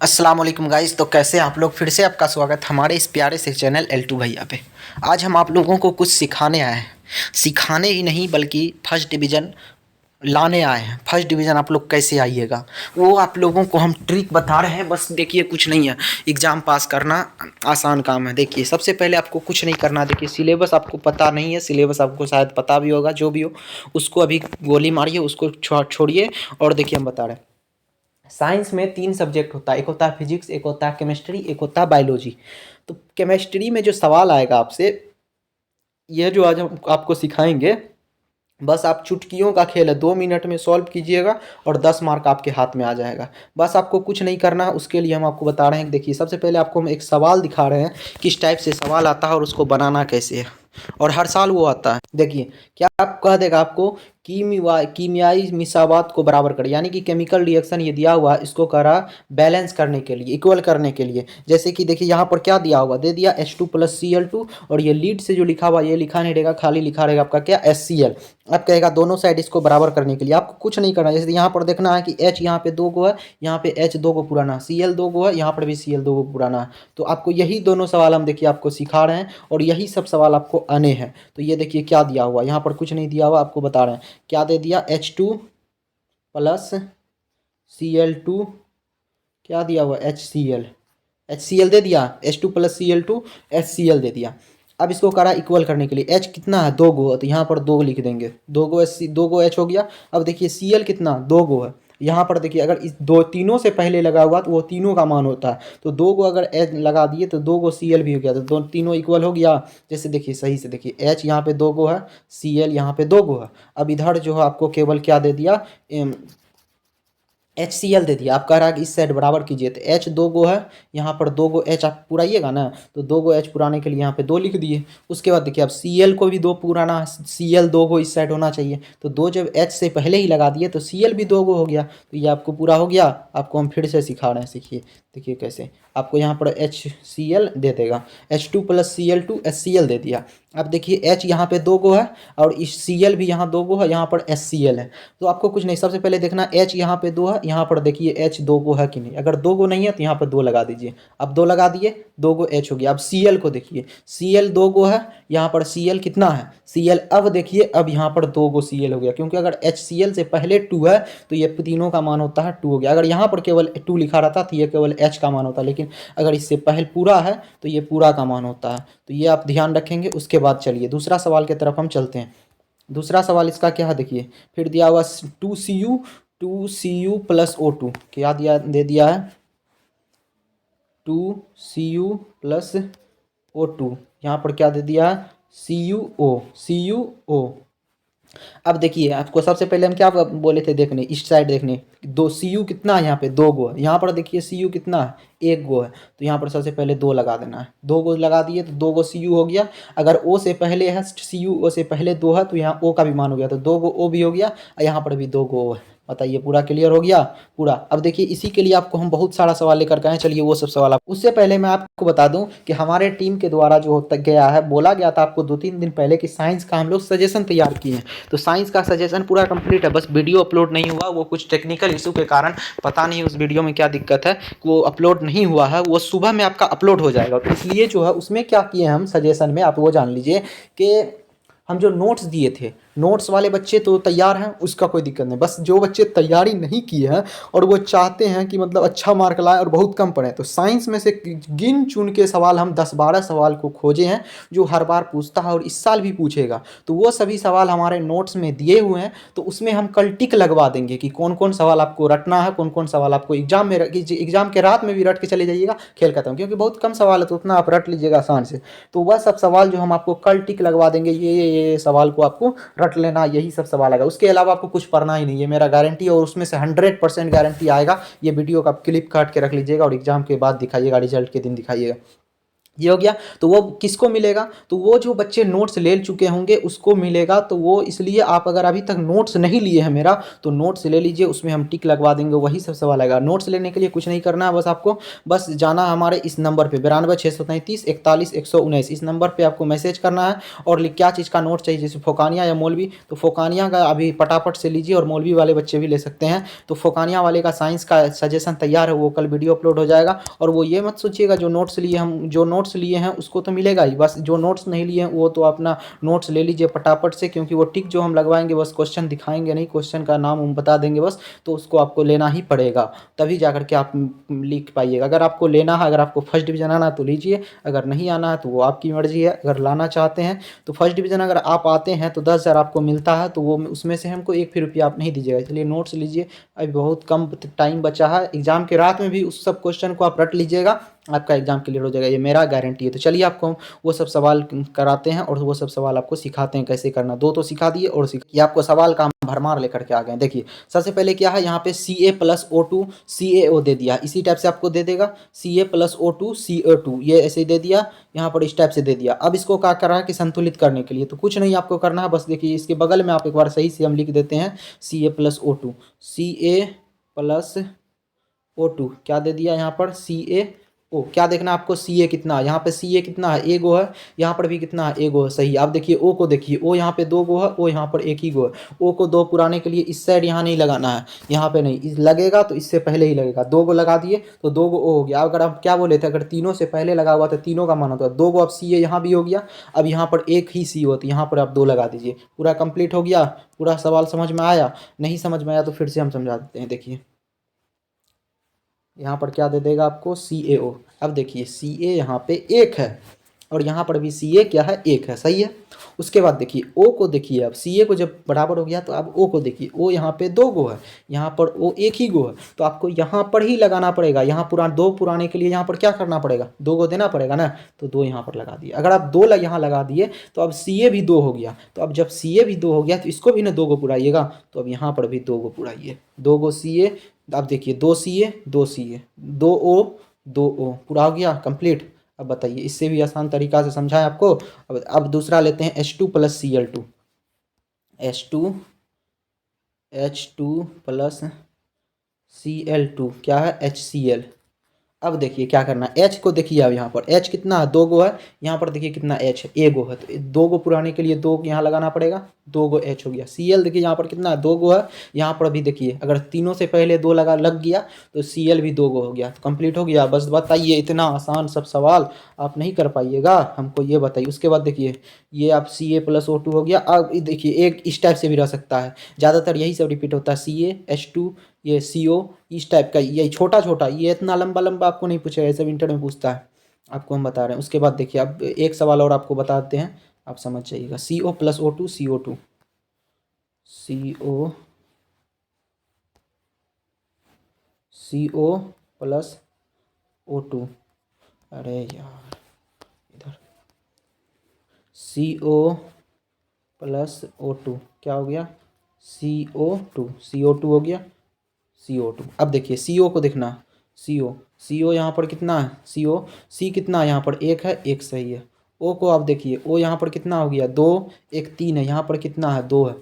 अस्सलाम वालेकुम गाइस। तो कैसे हैं आप लोग। फिर से आपका स्वागत हमारे इस प्यारे से चैनल L2 भैया पे। आज हम आप लोगों को कुछ सिखाने आए हैं, सिखाने ही नहीं बल्कि फर्स्ट डिवीज़न लाने आए हैं। फर्स्ट डिवीज़न आप लोग कैसे आइएगा वो आप लोगों को हम ट्रिक बता रहे हैं। बस देखिए, कुछ नहीं है, एग्ज़ाम पास करना आसान काम है। देखिए, सबसे पहले आपको कुछ नहीं करना। देखिए, सिलेबस आपको पता नहीं है, सिलेबस आपको शायद पता भी होगा, जो भी हो उसको अभी गोली मारिए, उसको छोड़िए। और देखिए, हम बता रहे हैं, साइंस में 3 सब्जेक्ट होता है, एक होता है फिजिक्स, एक होता है केमिस्ट्री, एक होता है बायोलॉजी। तो केमिस्ट्री में जो सवाल आएगा आपसे, ये जो आज हम आपको सिखाएंगे, बस आप चुटकियों का खेल है, 2 मिनट में सॉल्व कीजिएगा और 10 मार्क आपके हाथ में आ जाएगा। बस आपको कुछ नहीं करना है, उसके लिए हम आपको बता रहे हैं कि देखिए, सबसे पहले आपको हम एक सवाल दिखा रहे हैं, किस टाइप से सवाल आता है और उसको बनाना कैसे है। और हर साल वो आता है। देखिए, क्या आप कह देगा आपको, कीमियाई मिसावात को बराबर कर, यानी कि केमिकल रिएक्शन ये दिया हुआ है, इसको करा बैलेंस करने के लिए, इक्वल करने के लिए। जैसे कि देखिए, यहाँ पर क्या दिया हुआ, दे दिया H2 + Cl2, और ये लीड से जो लिखा हुआ ये लिखा नहीं रहेगा, खाली लिखा रहेगा आपका क्या, HCl। अब कहेगा दोनों साइड इसको बराबर करने के लिए आपको कुछ नहीं करना। जैसे यहाँ पर देखना है कि H यहाँ पे 2 गो है, यहाँ पे H 2 गो पुराना, Cl 2 गो है, यहाँ पर भी Cl 2 गो पुराना है। तो आपको यही दोनों सवाल हम देखिए आपको सिखा रहे हैं, और यही सब सवाल आपको आने हैं। तो ये देखिए क्या दिया हुआ, यहाँ पर कुछ नहीं दिया हुआ, आपको बता रहे हैं क्या दे दिया, H2 + Cl2, क्या दिया हुआ, HCl दे दिया, H2 + Cl2 HCl दे दिया। अब इसको करा इक्वल करने के लिए, H कितना है, 2 गो है, तो यहाँ पर 2 लिख देंगे, 2 गो H, 2 गो H हो गया। अब देखिए Cl कितना, 2 गो है, यहाँ पर देखिए अगर इस दो तीनों से पहले लगा हुआ तो वो तीनों का मान होता है, तो 2 गो अगर H लगा दिए तो 2 गो Cl भी हो गया, तो दो तीनों इक्वल हो गया। जैसे देखिए, सही से देखिए, H यहाँ पे 2 गो है, Cl यहाँ पे 2 गो है। अब इधर जो है आपको केवल क्या दे दिया, HCl दे दिया। आप कह रहा है कि इस साइड बराबर कीजिए, तो H 2 गो है, यहाँ पर 2 गो H आप पुराइएगा ना, तो 2 गो H पुराने के लिए यहाँ पे 2 लिख दिए। उसके बाद देखिए, अब Cl को भी 2 पुराना, Cl 2 गो इस साइड होना चाहिए, तो 2 जब H से पहले ही लगा दिए तो Cl भी 2 गो हो गया। तो ये आपको पूरा हो गया। आपको हम फिर से सिखा रहे हैं, सीखिए। देखिए कैसे आपको यहाँ पर HCl दे देगा, H2 + Cl2 HCl दे दिया। अब देखिए, H यहाँ पे 2 गो है, और इस Cl भी यहाँ 2 गो है, यहाँ पर HCl है। तो आपको कुछ नहीं, सबसे पहले देखना H यहाँ पे 2 है, यहाँ पर देखिए H 2 गो है कि नहीं। अगर 2 गो नहीं है तो यहाँ पर 2 लगा दीजिए। अब 2 लगा दिए, 2 गो H हो गया। अब Cl को देखिए, Cl 2 गो है, यहाँ पर Cl कितना है, Cl, अब देखिए अब यहाँ पर 2 गो Cl हो गया, क्योंकि अगर HCl से पहले 2 है तो ये तीनों का मान होता है 2 हो गया। अगर यहाँ पर केवल 2 लिखा रहता तो ये केवल H का मान होता, लेकिन अगर इससे पहले पूरा है तो ये पूरा का मान होता है। तो ये आप ध्यान रखेंगे। उसके बाद चलिए दूसरा सवाल की तरफ हम चलते हैं। दूसरा सवाल इसका क्या है, देखिए फिर दिया हुआ 2Cu + O2, क्या दिया, दे दिया है 2Cu + O2, यहाँ पर क्या दे दिया है, CuO। अब देखिए, आपको सबसे पहले हम क्या बोले थे, देखने इस साइड देखने, 2 Cu कितना है, यहाँ पे 2 गो है, यहाँ पर देखिए Cu कितना है, 1 गो है, तो यहाँ पर सबसे पहले 2 लगा देना है। 2 गो लगा दिए तो 2 गो Cu हो गया। अगर O से पहले है, CuO से पहले 2 है, तो यहाँ O का भी मान हो गया, तो 2 गो O भी हो गया, और यहाँ पर भी 2 गो O है। बताइए, पूरा क्लियर हो गया पूरा। अब देखिए, इसी के लिए आपको हम बहुत सारा सवाल लेकर के आए। चलिए वो सब सवाल आप, उससे पहले मैं आपको बता दूं कि हमारे टीम के द्वारा जो होता गया है, बोला गया था आपको 2-3 दिन पहले कि साइंस का हम लोग सजेशन तैयार किए हैं। तो साइंस का सजेशन पूरा कंप्लीट है, बस वीडियो अपलोड नहीं हुआ, वो कुछ टेक्निकल इशू के कारण, पता नहीं उस वीडियो में क्या दिक्कत है, वो अपलोड नहीं हुआ है। वो सुबह में आपका अपलोड हो जाएगा। तो इसलिए जो है उसमें क्या किए हम सजेशन में, आप वो जान लीजिए कि हम जो नोट्स दिए थे, नोट्स वाले बच्चे तो तैयार हैं, उसका कोई दिक्कत नहीं। बस जो बच्चे तैयारी नहीं किए हैं और वो चाहते हैं कि मतलब अच्छा मार्क लाए और बहुत कम पढ़ें, तो साइंस में से गिन चुन के सवाल हम 10-12 सवाल को खोजे हैं, जो हर बार पूछता है और इस साल भी पूछेगा। तो वो सभी सवाल हमारे नोट्स में दिए हुए हैं। तो उसमें हम कल टिक लगवा देंगे कि कौन कौन सवाल आपको रटना है, कौन कौन सवाल आपको एग्जाम में, एग्जाम के रात में भी रट के चले जाइएगा, खेल खत्म, क्योंकि बहुत कम सवाल है तो उतना आप रट लीजिएगा आसान से। तो वह सब सवाल जो हम आपको कल टिक लगवा देंगे, ये सवाल को आपको रट लेना, यही सब सवाल आएगा। उसके अलावा आपको कुछ पढ़ना ही नहीं है, मेरा गारंटी है, और उसमें से 100% गारंटी आएगा। ये वीडियो का क्लिप काट के रख लीजिएगा और एग्जाम के बाद दिखाइएगा, रिजल्ट के दिन दिखाइएगा। ये हो गया। तो वो किसको मिलेगा, तो वो जो बच्चे नोट्स ले चुके होंगे उसको मिलेगा। तो वो इसलिए आप अगर अभी तक नोट्स नहीं लिए हैं मेरा, तो नोट्स ले लीजिए, उसमें हम टिक लगवा देंगे, वही सब सवाल आएगा। नोट्स लेने के लिए कुछ नहीं करना है, बस आपको बस जाना है हमारे इस नंबर पे 92 633 41 119, इस नंबर पर आपको मैसेज करना है और क्या चीज़ का नोट चाहिए, जैसे फोकानिया या मौलवी, तो फोकानिया का अभी फटाफट से लीजिए और मौलवी वाले बच्चे भी ले सकते हैं। तो फोकानिया वाले का साइंस का सजेशन तैयार है, वो कल वीडियो अपलोड हो जाएगा। और वो ये मत सोचिएगा जो नोट्स लिए हम जो नोट्स लिए हैं उसको तो मिलेगा ही, बस जो नोट्स नहीं लिए हैं वो तो अपना नोट्स ले लीजिए फटाफट से, क्योंकि वो टिक जो हम लगवाएंगे बस क्वेश्चन दिखाएंगे नहीं, क्वेश्चन का नाम हम बता देंगे बस, तो उसको आपको लेना ही पड़ेगा, तभी जाकर के आप लिख पाइएगा। अगर आपको लेना है, अगर आपको फर्स्ट डिवीज़न आना है तो लीजिए, अगर नहीं आना है तो वो आपकी मर्जी है। अगर लाना चाहते हैं तो फर्स्ट डिवीज़न अगर आप आते हैं तो 10,000 आपको मिलता है, तो वो उसमें से हमको एक भी रुपया आप नहीं दीजिएगा। इसलिए नोट्स लीजिए, अभी बहुत कम टाइम बचा है, एग्जाम के रात में भी उस सब क्वेश्चन को आप रट लीजिएगा, आपका एग्जाम क्लियर हो जाएगा, ये मेरा गारंटी है। तो चलिए आपको हम वो सब सवाल कराते हैं और वो सब सवाल आपको सिखाते हैं कैसे करना। दो तो सिखा दिए और ये आपको सवाल का हम भरमार लेकर के आ गए। देखिए सबसे पहले क्या है, यहाँ पे Ca+O2 CaO दे दिया, इसी टाइप से आपको दे देगा Ca+O2 CO2, ये ऐसे ही दे दिया, यहाँ पर इस टाइप से दे दिया। अब इसको क्या करना है कि संतुलित करने के लिए तो कुछ नहीं आपको करना है, बस देखिए इसके बगल में आप एक बार सही से हम लिख देते हैं Ca+O2 Ca+O2 क्या दे दिया यहाँ पर CaO, क्या देखना आपको Ca कितना है, यहाँ पे Ca कितना है, एक गो है, यहाँ पर भी कितना है, एक गो है, सही। आप देखिए O को देखिए, O यहाँ पे दो गो है, O यहाँ पर एक ही गो है। O को दो पुराने के लिए इस साइड यहाँ नहीं लगाना है, यहाँ पे नहीं लगेगा तो इससे पहले ही लगेगा, दो गो लगा दिए तो दो गो O हो गया। अगर आप क्या बोले थे, अगर तीनों से पहले लगा हुआ तो तीनों का मान होता है दो गो, अब Ca यहाँ भी हो गया, अब यहाँ पर एक ही C होती है, यहाँ पर आप दो लगा दीजिए, पूरा कंप्लीट हो गया। पूरा सवाल समझ में आया, नहीं समझ में आया तो फिर से हम समझा देते हैं। देखिए यहाँ पर क्या दे देगा आपको CaO, अब देखिए Ca यहाँ पे एक है और यहाँ पर भी Ca क्या है, एक है, सही है। उसके बाद देखिए O को देखिए, अब Ca को जब बराबर हो गया तो अब O को देखिए, O यहाँ पे दो गो है, यहाँ पर O एक ही गो है, तो आपको यहाँ पर ही लगाना पड़ेगा। यहाँ दो पुराने के लिए यहाँ पर क्या करना पड़ेगा, दो गो देना पड़ेगा ना, तो दो यहाँ पर लगा दिए। अगर आप दो यहाँ लगा दिए तो अब Ca भी दो हो गया, तो अब जब Ca भी दो हो गया तो इसको भी ना दो गो पुराइएगा, तो अब यहाँ पर भी दो गो पुराइए, दो गो Ca। अब देखिए दो Ca दो Ca दो O दो O, पूरा हो गया कंप्लीट। अब बताइए, इससे भी आसान तरीका से समझाएं आपको। अब दूसरा लेते हैं H2+Cl2, H2+Cl2 क्या है, HCl। अब देखिए क्या करना है, H को देखिए, अब यहाँ पर H कितना है, दो गो है, यहाँ पर देखिए कितना H है, एक गो है, तो दो गो पुराने के लिए दो यहाँ लगाना पड़ेगा, दो गो H हो गया। Cl देखिए यहाँ पर कितना है, दो गो है, यहाँ पर भी देखिए अगर तीनों से पहले दो लग गया तो Cl भी दो गो हो गया, तो कंप्लीट हो गया। बस बताइए, इतना आसान सब सवाल आप नहीं कर पाइएगा, हमको ये बताइए। उसके बाद देखिए ये आप Ca+O2 हो गया। अब देखिए एक इस टाइप से भी रह सकता है, ज़्यादातर यही सब रिपीट होता है, Ca H2 ये CO, इस टाइप का, ये छोटा छोटा, ये इतना लंबा लंबा आपको नहीं पूछेगा, ये सब इंटर में पूछता है, आपको हम बता रहे हैं। उसके बाद देखिए अब एक सवाल और आपको बताते हैं, आप समझ जाइएगा। CO+O2 CO2 CO+O2, अरे यार इधर CO+O2 क्या हो गया, CO2 हो गया, CO2। अब देखिए CO को देखना, CO यहाँ पर कितना है, C कितना है, यहाँ पर एक है, एक सही है। O को आप देखिए, O यहाँ पर कितना हो गया, दो, एक तीन है, यहाँ पर कितना है, दो है।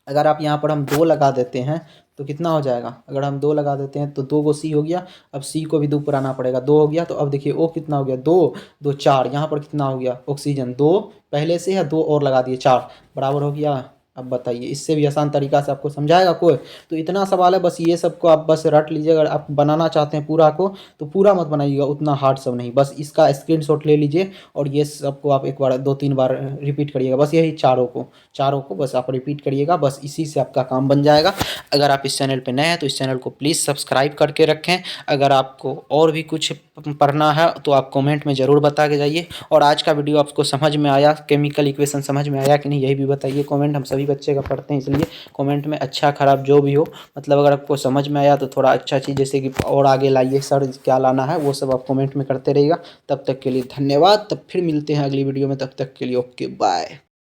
अगर आप यहाँ पर हम दो लगा देते हैं तो कितना हो जाएगा, अगर हम दो लगा देते हैं तो दो गो C हो गया, अब C को भी दो पुराना पड़ेगा, दो हो गया। तो अब देखिए O कितना हो गया, दो दो चार, यहाँ पर कितना हो गया, ऑक्सीजन, दो पहले से है, दो और लगा दिए, चार, बराबर हो गया। अब बताइए, इससे भी आसान तरीका से आपको समझाएगा कोई, तो इतना सवाल है, बस ये सबको आप बस रट लीजिए। अगर आप बनाना चाहते हैं पूरा को तो पूरा मत बनाइएगा, उतना हार्ड सब नहीं, बस इसका स्क्रीनशॉट ले लीजिए और ये सबको आप एक बार दो तीन बार रिपीट करिएगा, बस यही चारों को बस आप रिपीट करिएगा, बस इसी से आपका काम बन जाएगा। अगर आप इस चैनल पर नए हैं तो इस चैनल को प्लीज़ सब्सक्राइब करके रखें। अगर आपको और भी कुछ पढ़ना है तो आप कमेंट में ज़रूर बता के जाइए। और आज का वीडियो आपको समझ में आया, केमिकल इक्वेशन समझ में आया कि नहीं, यही भी बताइए कमेंट, हम सभी बच्चे का पढ़ते हैं, इसलिए कमेंट में अच्छा खराब जो भी हो, मतलब अगर आपको समझ में आया तो थोड़ा अच्छा चीज़ जैसे कि और आगे लाइए, सर क्या लाना है वो सब आप कमेंट में करते रहिएगा। तब तक के लिए धन्यवाद, तब फिर मिलते हैं अगली वीडियो में, तब तक के लिए ओके बाय।